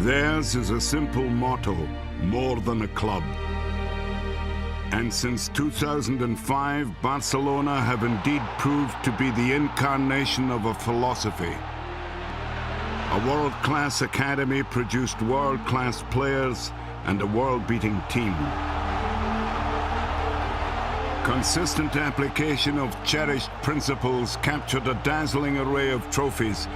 Theirs is a simple motto, more than a club. And since 2005, Barcelona have indeed proved to be the incarnation of a philosophy. A world-class academy produced world-class players and a world-beating team. Consistent application of cherished principles captured a dazzling array of trophies,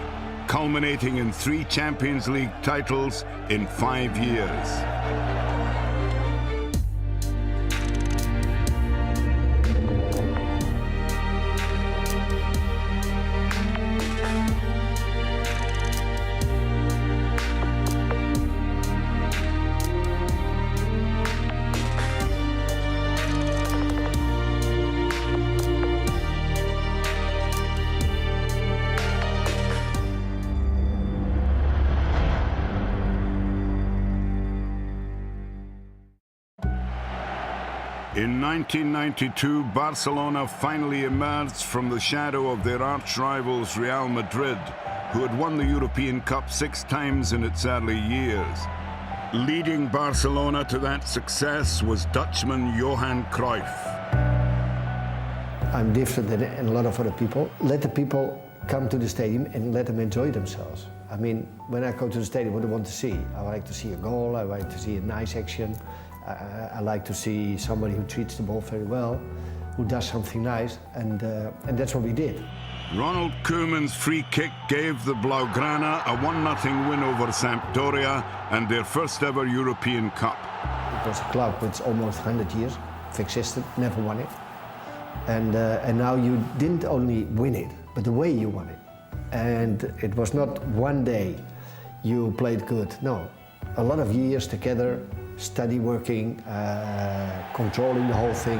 culminating in 3 Champions League titles in 5 years. In 1992, Barcelona finally emerged from the shadow of their arch-rivals Real Madrid, who had won the European Cup 6 times in its early years. Leading Barcelona to that success was Dutchman Johan Cruyff. I'm different than a lot of other people. Let the people come to the stadium and let them enjoy themselves. I mean, when I go to the stadium, what do I want to see? I like to see a goal, I like to see a nice action. I like to see somebody who treats the ball very well, who does something nice, and that's what we did. Ronald Koeman's free kick gave the Blaugrana a 1-0 win over Sampdoria and their first ever European Cup. It was a club which almost 100 years existed, never won it. And now you didn't only win it, but the way you won it. And it was not one day you played good, no. A lot of years together, steady working, controlling the whole thing,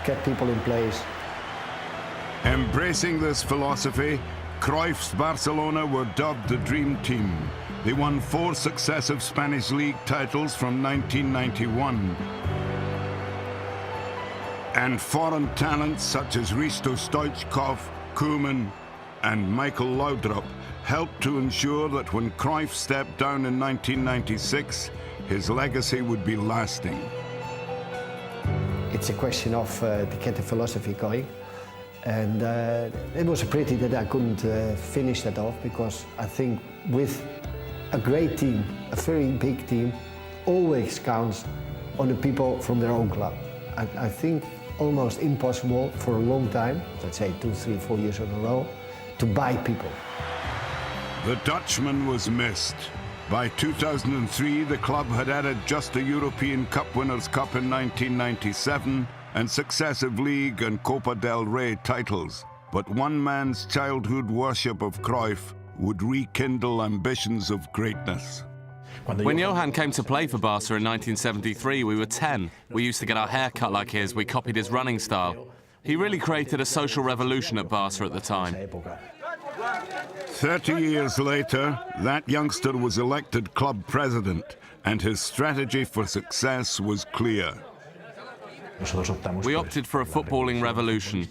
kept people in place. Embracing this philosophy, Cruyff's Barcelona were dubbed the Dream Team. They won 4 successive Spanish League titles from 1991. And foreign talents such as Risto Stoichkov, Koeman, and Michael Laudrup helped to ensure that when Cruyff stepped down in 1996, his legacy would be lasting. It's a question of to get the philosophy going. And it was a pity that I couldn't finish that off, because I think with a great team, a very big team, always counts on the people from their own club. I think almost impossible for a long time, let's say 2, 3, 4 years in a row, to buy people. The Dutchman was missed. By 2003, the club had added just a European Cup Winners' Cup in 1997 and successive League and Copa del Rey titles. But one man's childhood worship of Cruyff would rekindle ambitions of greatness. When Johan came to play for Barca in 1973, we were 10. We used to get our hair cut like his. We copied his running style. He really created a social revolution at Barca at the time. 30 years later, that youngster was elected club president, and his strategy for success was clear. We opted for a footballing revolution.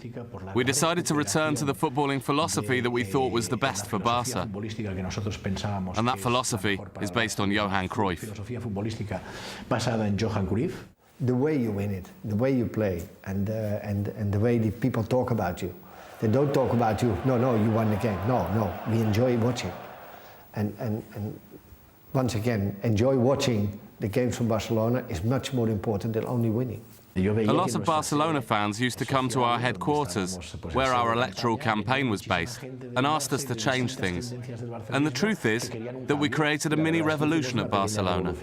We decided to return to the footballing philosophy that we thought was the best for Barca. And that philosophy is based on Johan Cruyff. The way you win it, the way you play, and the way the people talk about you. They don't talk about you, no, you won the game. No, we enjoy watching. And once again, enjoy watching the games from Barcelona is much more important than only winning. A lot of Barcelona fans used to come to our headquarters, where our electoral campaign was based, and asked us to change things. And the truth is that we created a mini revolution at Barcelona.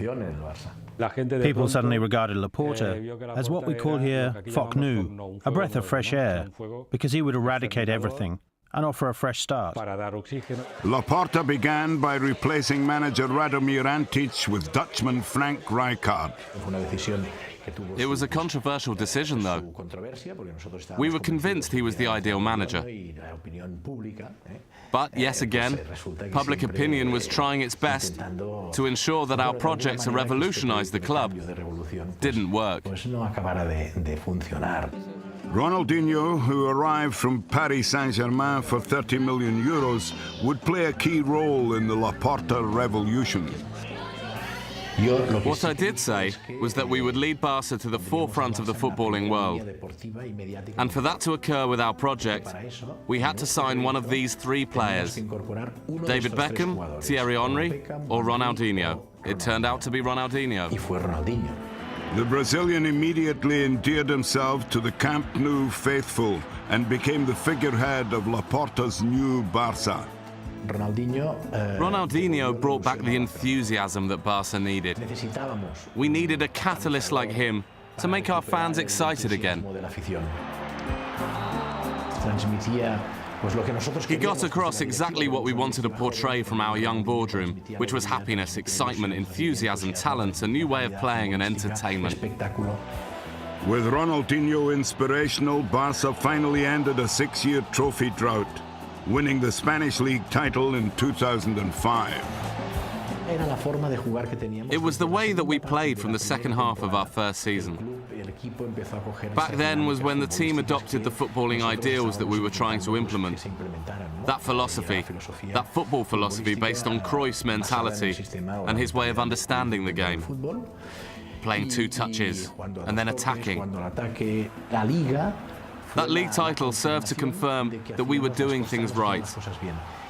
People suddenly regarded Laporta as what we call here foc nu, a breath of fresh air, because he would eradicate everything and offer a fresh start. Laporta began by replacing manager Radomir Antic with Dutchman Frank Rijkaard. It was a controversial decision, though. We were convinced he was the ideal manager. But, yet again, public opinion was trying its best to ensure that our project to revolutionize the club didn't work. Ronaldinho, who arrived from Paris Saint-Germain for 30 million euros, would play a key role in the Laporta revolution. What I did say was that we would lead Barca to the forefront of the footballing world. And for that to occur with our project, we had to sign one of these three players: David Beckham, Thierry Henry, or Ronaldinho. It turned out to be Ronaldinho. The Brazilian immediately endeared himself to the Camp Nou faithful and became the figurehead of Laporta's new Barca. Ronaldinho brought back the enthusiasm that Barca needed. We needed a catalyst like him to make our fans excited again. He got across exactly what we wanted to portray from our young boardroom, which was happiness, excitement, enthusiasm, talent, a new way of playing and entertainment. With Ronaldinho inspirational, Barca finally ended a 6-year trophy drought, winning the Spanish League title in 2005. It was the way that we played from the second half of our first season. Back then was when the team adopted the footballing ideals that we were trying to implement. That philosophy, that football philosophy based on Cruyff's mentality and his way of understanding the game. Playing 2 touches and then attacking. That league title served to confirm that we were doing things right.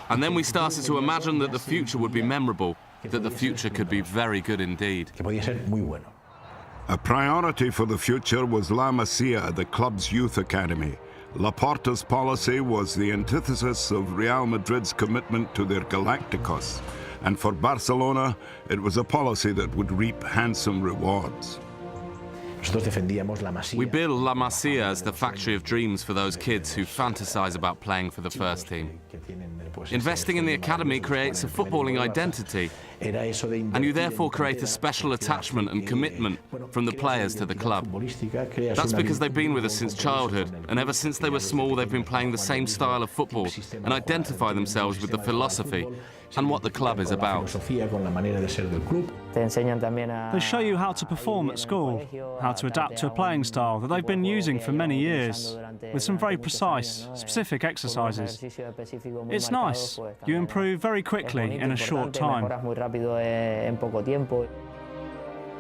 And then we started to imagine that the future would be memorable, that the future could be very good indeed. A priority for the future was La Masia, the club's youth academy. Laporta's policy was the antithesis of Real Madrid's commitment to their Galacticos. And for Barcelona, it was a policy that would reap handsome rewards. We build La Masia as the factory of dreams for those kids who fantasize about playing for the first team. Investing in the academy creates a footballing identity, and you therefore create a special attachment and commitment from the players to the club. That's because they've been with us since childhood, and ever since they were small they've been playing the same style of football and identify themselves with the philosophy and what the club is about. They show you how to perform at school, how to adapt to a playing style that they've been using for many years, with some very precise, specific exercises. It's nice. You improve very quickly in a short time.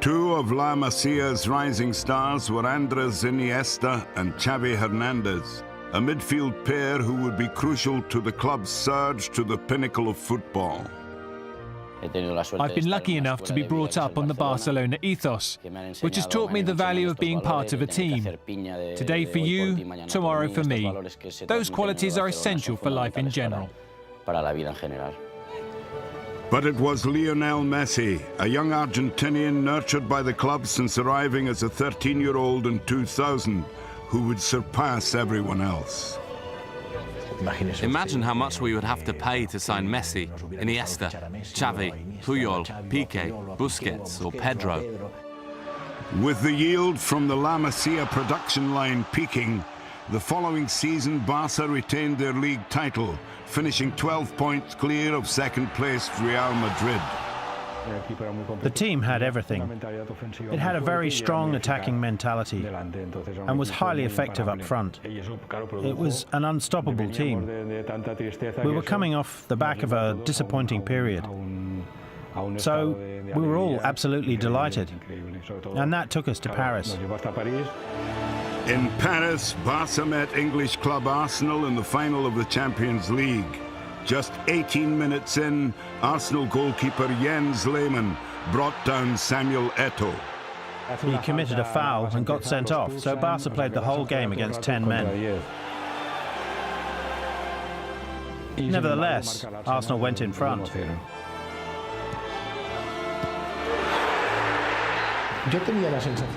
2 of La Masia's rising stars were Andres Iniesta and Xavi Hernandez, a midfield pair who would be crucial to the club's surge to the pinnacle of football. I've been lucky enough to be brought up on the Barcelona ethos, which has taught me the value of being part of a team. Today for you, tomorrow for me. Those qualities are essential for life in general. But it was Lionel Messi, a young Argentinian nurtured by the club since arriving as a 13-year-old in 2000, who would surpass everyone else. Imagine how much we would have to pay to sign Messi, Iniesta, Xavi, Puyol, Piqué, Busquets or Pedro. With the yield from the La Masia production line peaking, the following season Barca retained their league title, finishing 12 points clear of second-placed Real Madrid. The team had everything. It had a very strong attacking mentality and was highly effective up front. It was an unstoppable team. We were coming off the back of a disappointing period. So we were all absolutely delighted. And that took us to Paris. In Paris, Barca met English club Arsenal in the final of the Champions League. Just 18 minutes in, Arsenal goalkeeper Jens Lehmann brought down Samuel Eto'o. He committed a foul and got sent off, so Barca played the whole game against 10 men. Nevertheless, Arsenal went in front.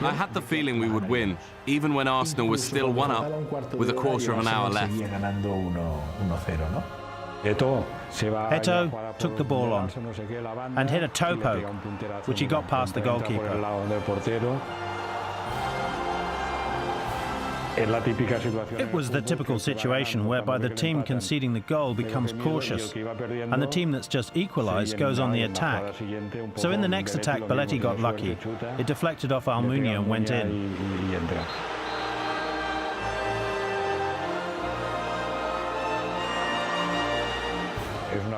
I had the feeling we would win, even when Arsenal was still 1-up with a quarter of an hour left. Eto'o took the ball on and hit a toe poke, which he got past the goalkeeper. It was the typical situation whereby the team conceding the goal becomes cautious and the team that's just equalised goes on the attack. So in the next attack, Belletti got lucky. It deflected off Almunia and went in.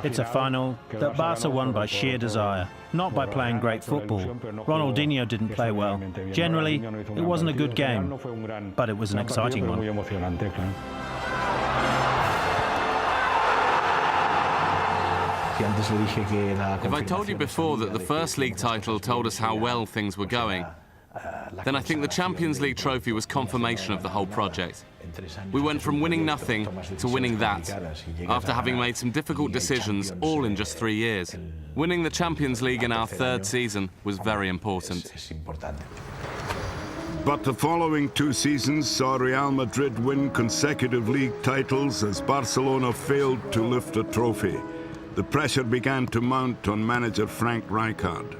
It's a final that Barca won by sheer desire, not by playing great football. Ronaldinho didn't play well. Generally, it wasn't a good game, but it was an exciting one. If I told you before that the first league title told us how well things were going, then I think the Champions League trophy was confirmation of the whole project. We went from winning nothing to winning that, after having made some difficult decisions, all in just 3 years. Winning the Champions League in our third season was very important. But the following 2 seasons saw Real Madrid win consecutive league titles as Barcelona failed to lift a trophy. The pressure began to mount on manager Frank Rijkaard.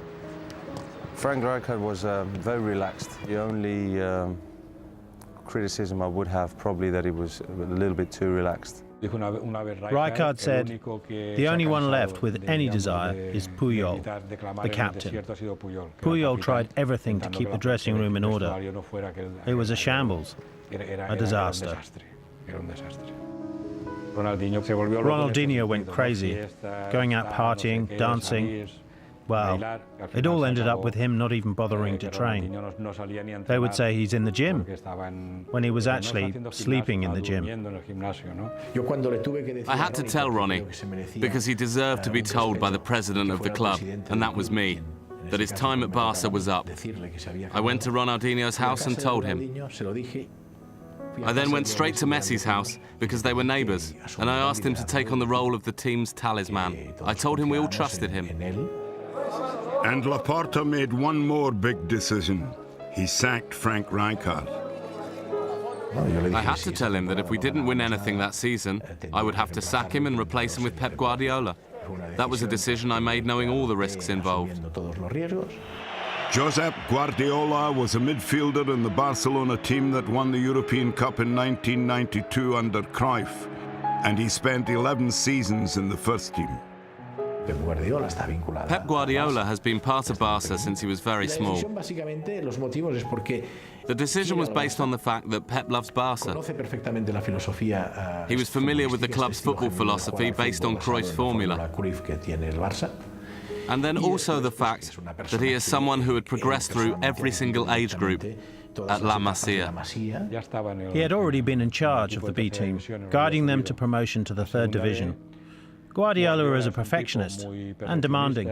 Frank Rijkaard was very relaxed. The only criticism I would have probably that he was a little bit too relaxed. Rijkaard said, the only one left with any desire is Puyol, the captain. Puyol tried everything to keep the dressing room in order. It was a shambles, a disaster. Ronaldinho went crazy, going out partying, dancing. Well, it all ended up with him not even bothering to train. They would say he's in the gym, when he was actually sleeping in the gym. I had to tell Ronnie, because he deserved to be told by the president of the club, and that was me, that his time at Barca was up. I went to Ronaldinho's house and told him. I then went straight to Messi's house, because they were neighbours, and I asked him to take on the role of the team's talisman. I told him we all trusted him. And Laporta made one more big decision. He sacked Frank Rijkaard. I had to tell him that if we didn't win anything that season, I would have to sack him and replace him with Pep Guardiola. That was a decision I made knowing all the risks involved. Josep Guardiola was a midfielder in the Barcelona team that won the European Cup in 1992 under Cruyff, and he spent 11 seasons in the first team. Pep Guardiola has been part of Barca since he was very small. The decision was based on the fact that Pep loves Barca. He was familiar with the club's football philosophy based on Cruyff's formula. And then also the fact that he is someone who had progressed through every single age group at La Masia. He had already been in charge of the B team, guiding them to promotion to the third division. Guardiola is a perfectionist and demanding.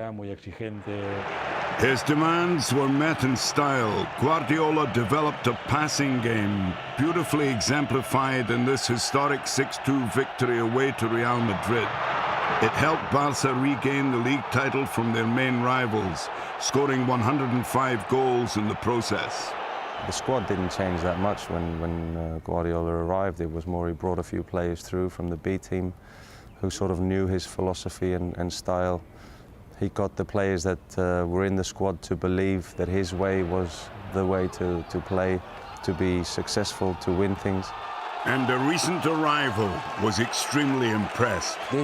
His demands were met in style. Guardiola developed a passing game, beautifully exemplified in this historic 6-2 victory away to Real Madrid. It helped Barca regain the league title from their main rivals, scoring 105 goals in the process. The squad didn't change that much when Guardiola arrived. It was more he brought a few players through from the B team who sort of knew his philosophy and style. He got the players that were in the squad to believe that his way was the way to play, to be successful, to win things. And a recent arrival was extremely impressed. I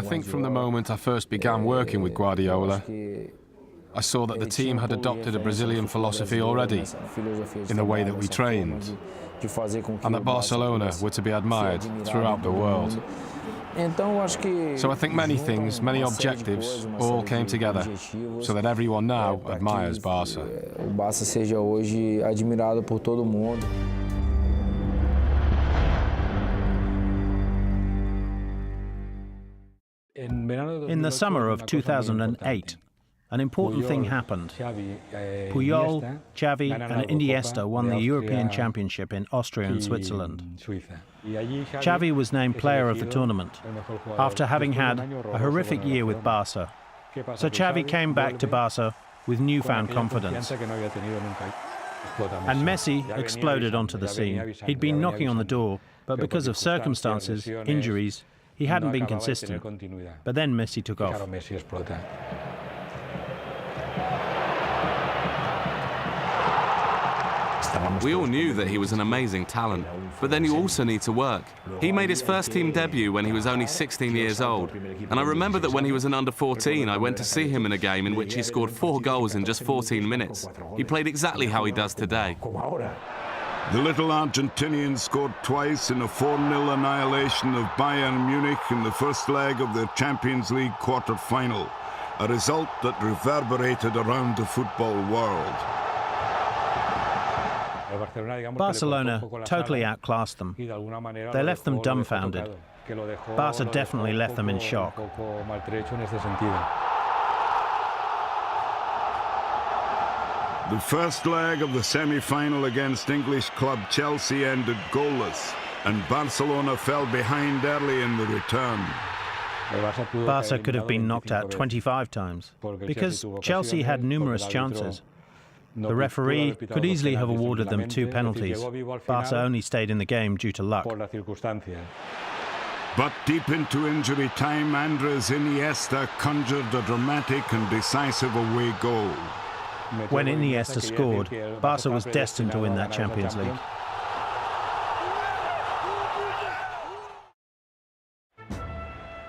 think from the moment I first began working with Guardiola, I saw that the team had adopted a Brazilian philosophy already in the way that we trained, and that Barcelona were to be admired throughout the world. So I think many things, many objectives, all came together so that everyone now admires Barca. In the summer of 2008, an important thing happened. Puyol, Xavi and Iniesta won the European Championship in Austria and Switzerland. Xavi was named player of the tournament after having had a horrific year with Barca. So Xavi came back to Barca with newfound confidence. And Messi exploded onto the scene. He'd been knocking on the door, but because of circumstances, injuries, he hadn't been consistent. But then Messi took off. We all knew that he was an amazing talent, but then you also need to work. He made his first team debut when he was only 16 years old, and I remember that when he was an under-14, I went to see him in a game in which he scored 4 goals in just 14 minutes. He played exactly how he does today. The little Argentinian scored twice in a 4-0 annihilation of Bayern Munich in the first leg of the Champions League quarter-final, a result that reverberated around the football world. Barcelona totally outclassed them. They left them dumbfounded. Barca definitely left them in shock. The first leg of the semi-final against English club Chelsea ended goalless, and Barcelona fell behind early in the return. Barca could have been knocked out 25 times, because Chelsea had numerous chances. The referee could easily have awarded them 2 penalties. Barca only stayed in the game due to luck. But deep into injury time, Andres Iniesta conjured a dramatic and decisive away goal. When Iniesta scored, Barca was destined to win that Champions League.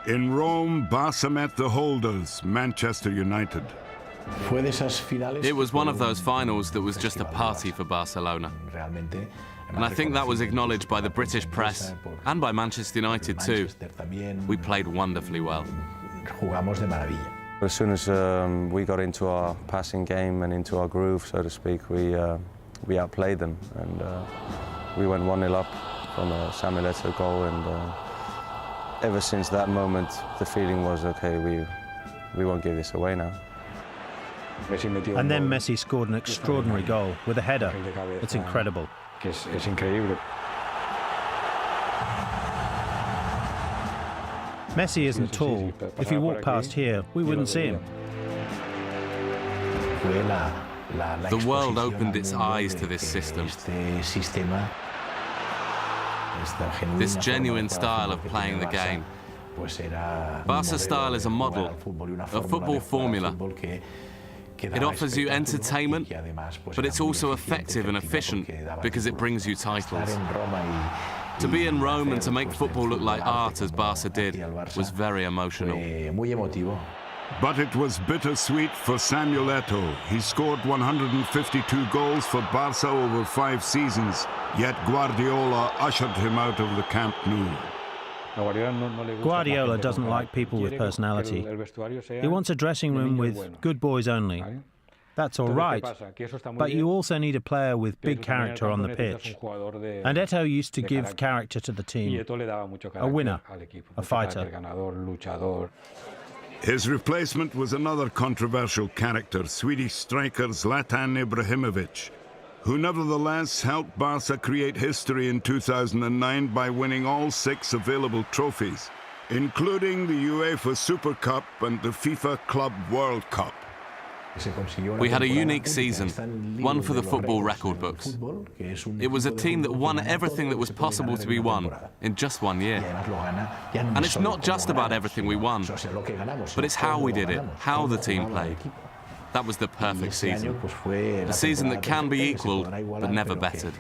In Rome, Barca met the holders, Manchester United. It was one of those finals that was just a party for Barcelona. And I think that was acknowledged by the British press and by Manchester United too. We played wonderfully well. As soon as we got into our passing game and into our groove, so to speak, we outplayed them, and we went 1-0 up from a Samuel Eto'o goal, and ever since that moment the feeling was, okay, we won't give this away now. And then Messi scored an extraordinary goal with a header. It's incredible. Messi isn't tall. If he walked past here, we wouldn't see him. The world opened its eyes to this system. This genuine style of playing the game. Barca's style is a model, a football formula. It offers you entertainment, but it's also effective and efficient because it brings you titles. To be in Rome and to make football look like art, as Barca did, was very emotional. But it was bittersweet for Samuel Eto'o. He scored 152 goals for Barca over 5 seasons, yet Guardiola ushered him out of the Camp Nou. Guardiola doesn't like people with personality. He wants a dressing room with good boys only. That's all right, but you also need a player with big character on the pitch. And Eto'o used to give character to the team. A winner, a fighter. His replacement was another controversial character, Swedish striker Zlatan Ibrahimovic, who nevertheless helped Barca create history in 2009 by winning all 6 available trophies, including the UEFA Super Cup and the FIFA Club World Cup. We had a unique season, one for the football record books. It was a team that won everything that was possible to be won in just 1 year. And it's not just about everything we won, but it's how we did it, how the team played. That was the perfect season. A season that can be equalled, but never bettered.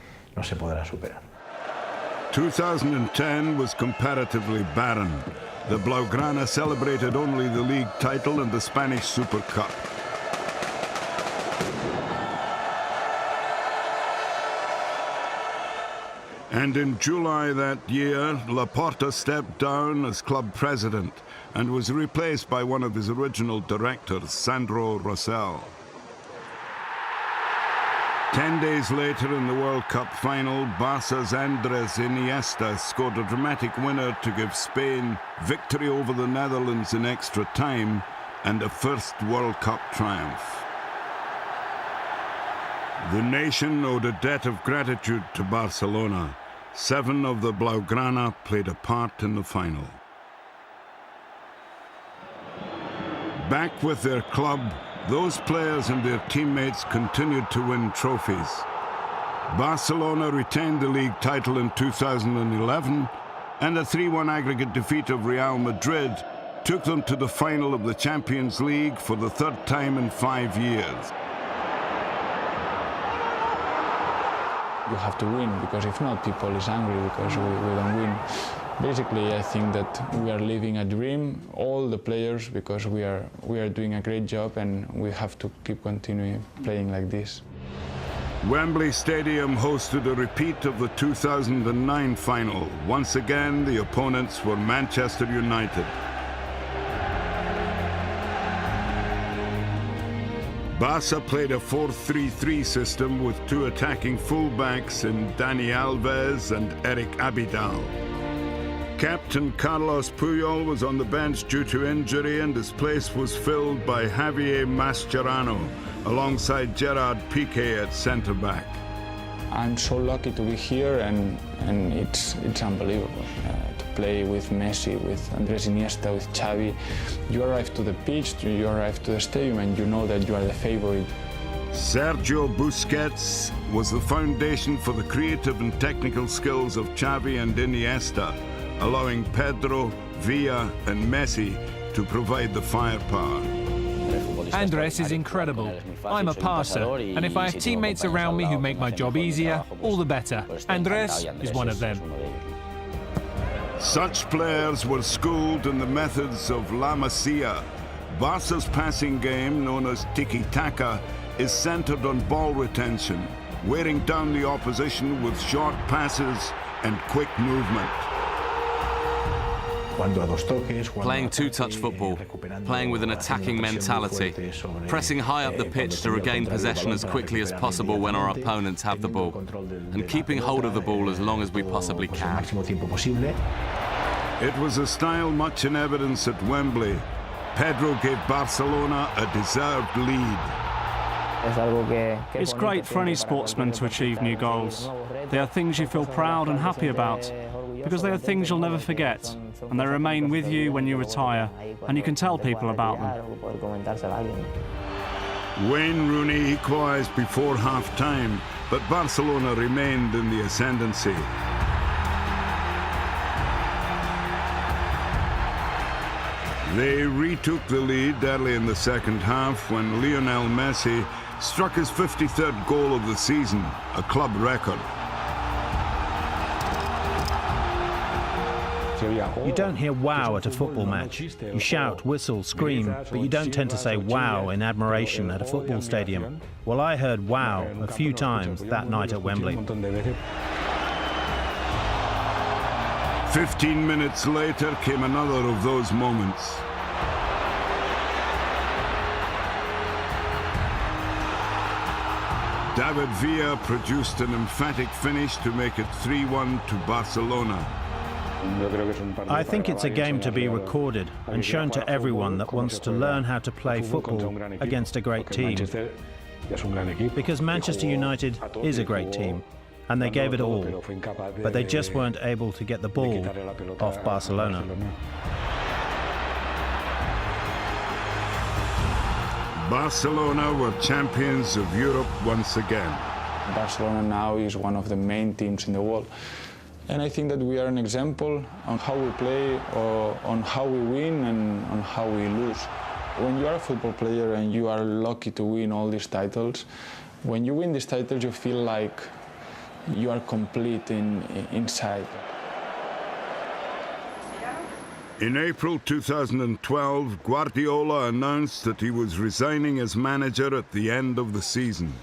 2010 was comparatively barren. The Blaugrana celebrated only the league title and the Spanish Super Cup. And in July that year, Laporta stepped down as club president and was replaced by one of his original directors, Sandro Rosell. 10 days later in the World Cup final, Barca's Andres Iniesta scored a dramatic winner to give Spain victory over the Netherlands in extra time and a first World Cup triumph. The nation owed a debt of gratitude to Barcelona. 7 of the Blaugrana played a part in the final. Back with their club, those players and their teammates continued to win trophies. Barcelona retained the league title in 2011, and a 3-1 aggregate defeat of Real Madrid took them to the final of the Champions League for the 3rd time in 5 years. You have to win, because if not, people is angry because we don't win. Basically, I think that we are living a dream, all the players, because we are doing a great job, and we have to keep continuing playing like this. Wembley Stadium hosted a repeat of the 2009 final. Once again, the opponents were Manchester United. Barca played a 4-3-3 system with two attacking fullbacks in Dani Alves and Eric Abidal. Captain Carlos Puyol was on the bench due to injury, and his place was filled by Javier Mascherano alongside Gerard Piqué at centre-back. I'm so lucky to be here, and it's unbelievable to play with Messi, with Andrés Iniesta, with Xavi. You arrive to the pitch, you arrive to the stadium, and you know that you are the favorite. Sergio Busquets was the foundation for the creative and technical skills of Xavi and Iniesta, allowing Pedro, Villa and Messi to provide the firepower. Andrés is incredible. I'm a passer, and if I have teammates around me who make my job easier, all the better. Andrés is one of them. Such players were schooled in the methods of La Masia. Barca's passing game, known as tiki-taka, is centered on ball retention, wearing down the opposition with short passes and quick movement. Playing two-touch football, playing with an attacking mentality, pressing high up the pitch to regain possession as quickly as possible when our opponents have the ball, and keeping hold of the ball as long as we possibly can. It was a style much in evidence at Wembley. Pedro gave Barcelona a deserved lead. It's great for any sportsman to achieve new goals. They are things you feel proud and happy about, because they are things you'll never forget, and they remain with you when you retire, and you can tell people about them. Wayne Rooney equalised before half-time, but Barcelona remained in the ascendancy. They retook the lead early in the second half when Lionel Messi struck his 53rd goal of the season, a club record. You don't hear wow at a football match. You shout, whistle, scream, but you don't tend to say wow in admiration at a football stadium. Well, I heard wow a few times that night at Wembley. 15 minutes later came another of those moments. David Villa produced an emphatic finish to make it 3-1 to Barcelona. I think it's a game to be recorded and shown to everyone that wants to learn how to play football against a great team. Because Manchester United is a great team, and they gave it all, but they just weren't able to get the ball off Barcelona. Barcelona were champions of Europe once again. Barcelona now is one of the main teams in the world. And I think that we are an example on how we play, or on how we win and on how we lose. When you are a football player and you are lucky to win all these titles, when you win these titles you feel like you are complete inside. In April 2012, Guardiola announced that he was resigning as manager at the end of the season.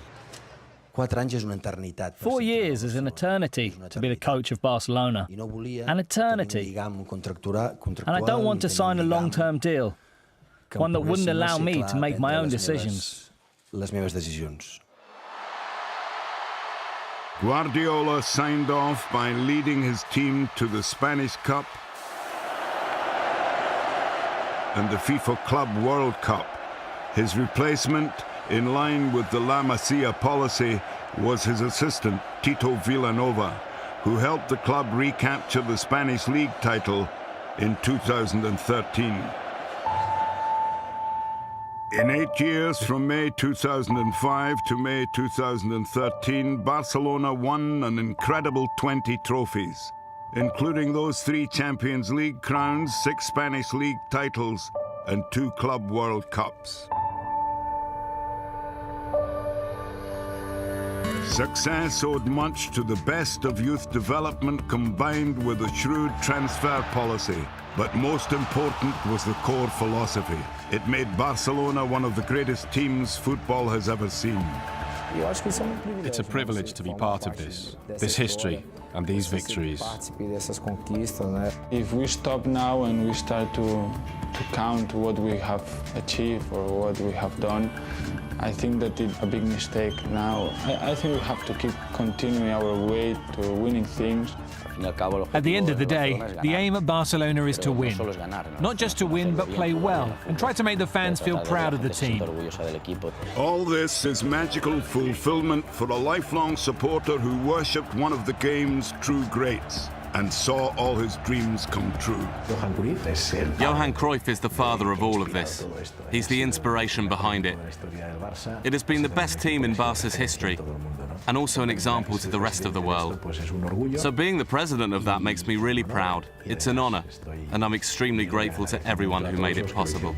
4 years is an eternity to be the coach of Barcelona. An eternity. And I don't want to sign a long-term deal, one that wouldn't allow me to make my own decisions. Guardiola signed off by leading his team to the Spanish Cup and the FIFA Club World Cup. His replacement, in line with the La Masia policy, was his assistant, Tito Villanova, who helped the club recapture the Spanish League title in 2013. In 8 years, from May 2005 to May 2013, Barcelona won an incredible 20 trophies, including those 3 Champions League crowns, 6 Spanish League titles, and 2 Club World Cups. Success owed much to the best of youth development combined with a shrewd transfer policy. But most important was the core philosophy. It made Barcelona one of the greatest teams football has ever seen. It's a privilege to be part of this history and these victories. If we stop now and we start to count what we have achieved or what we have done, I think that it's a big mistake now. I think we have to keep continuing our way to winning things. At the end of the day, the aim at Barcelona is to win. Not just to win, but play well and try to make the fans feel proud of the team. All this is magical fulfillment for a lifelong supporter who worshipped one of the game's true greats and saw all his dreams come true. Johan Cruyff is the father of all of this. He's the inspiration behind it. It has been the best team in Barca's history and also an example to the rest of the world. So being the president of that makes me really proud. It's an honor, and I'm extremely grateful to everyone who made it possible.